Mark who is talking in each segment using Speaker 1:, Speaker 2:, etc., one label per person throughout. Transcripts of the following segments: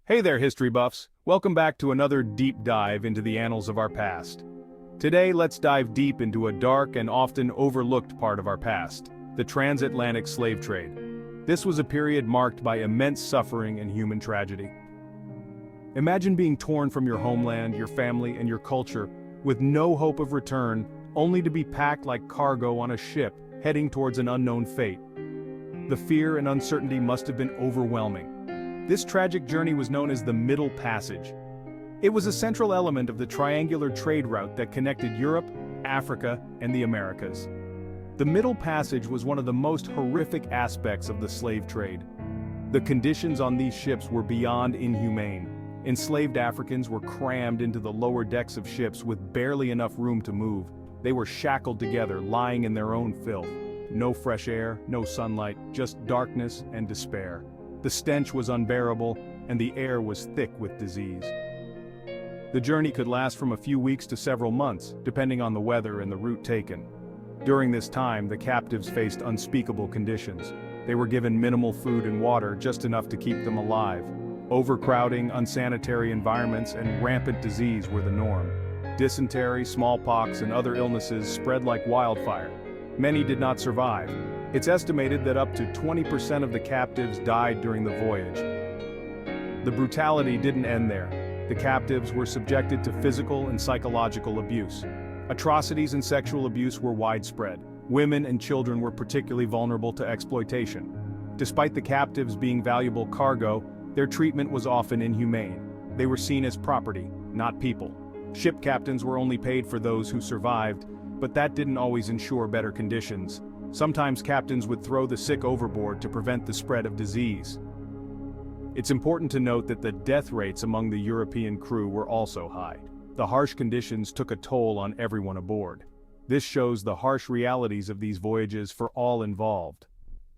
Speaker 1: Hey there, history buffs! Welcome back to another deep dive into the annals of our past. Today, let's dive deep into a dark and often overlooked part of our past, the transatlantic slave trade. This was a period marked by immense suffering and human tragedy. Imagine being torn from your homeland, your family, and your culture, with no hope of return, only to be packed like cargo on a ship, heading towards an unknown fate. The fear and uncertainty must have been overwhelming. This tragic journey was known as the Middle Passage. It was a central element of the triangular trade route that connected Europe, Africa, and the Americas. The Middle Passage was one of the most horrific aspects of the slave trade. The conditions on these ships were beyond inhumane. Enslaved Africans were crammed into the lower decks of ships with barely enough room to move. They were shackled together, lying in their own filth. No fresh air, no sunlight, just darkness and despair. The stench was unbearable, and the air was thick with disease. The journey could last from a few weeks to several months, depending on the weather and the route taken. During this time, the captives faced unspeakable conditions. They were given minimal food and water, just enough to keep them alive. Overcrowding, unsanitary environments, and rampant disease were the norm. Dysentery, smallpox, and other illnesses spread like wildfire. Many did not survive. It's estimated that up to 20% of the captives died during the voyage. The brutality didn't end there. The captives were subjected to physical and psychological abuse. Atrocities and sexual abuse were widespread. Women and children were particularly vulnerable to exploitation. Despite the captives being valuable cargo, their treatment was often inhumane. They were seen as property, not people. Ship captains were only paid for those who survived, but that didn't always ensure better conditions. Sometimes captains would throw the sick overboard to prevent the spread of disease. It's important to note that the death rates among the European crew were also high. The harsh conditions took a toll on everyone aboard. This shows the harsh realities of these voyages for all involved.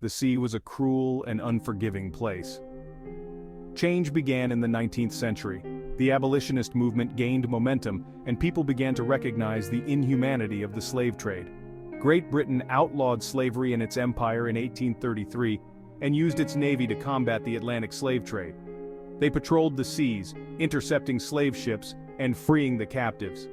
Speaker 1: The sea was a cruel and unforgiving place. Change began in the 19th century. The abolitionist movement gained momentum, and people began to recognize the inhumanity of the slave trade. Great Britain outlawed slavery in its empire in 1833 and used its navy to combat the Atlantic slave trade. They patrolled the seas, intercepting slave ships and freeing the captives.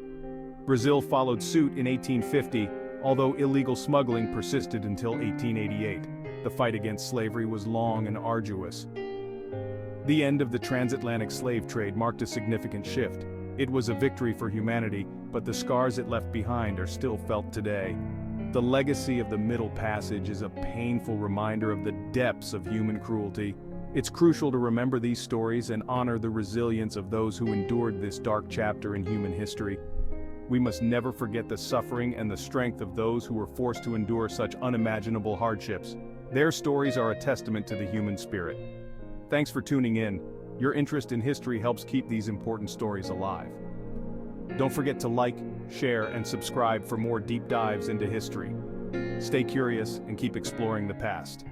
Speaker 1: Brazil followed suit in 1850, although illegal smuggling persisted until 1888. The fight against slavery was long and arduous. The end of the transatlantic slave trade marked a significant shift. It was a victory for humanity, but the scars it left behind are still felt today. The legacy of the Middle Passage is a painful reminder of the depths of human cruelty. It's crucial to remember these stories and honor the resilience of those who endured this dark chapter in human history. We must never forget the suffering and the strength of those who were forced to endure such unimaginable hardships. Their stories are a testament to the human spirit. Thanks for tuning in. Your interest in history helps keep these important stories alive. Don't forget to like, share, and subscribe for more deep dives into history. Stay curious and keep exploring the past.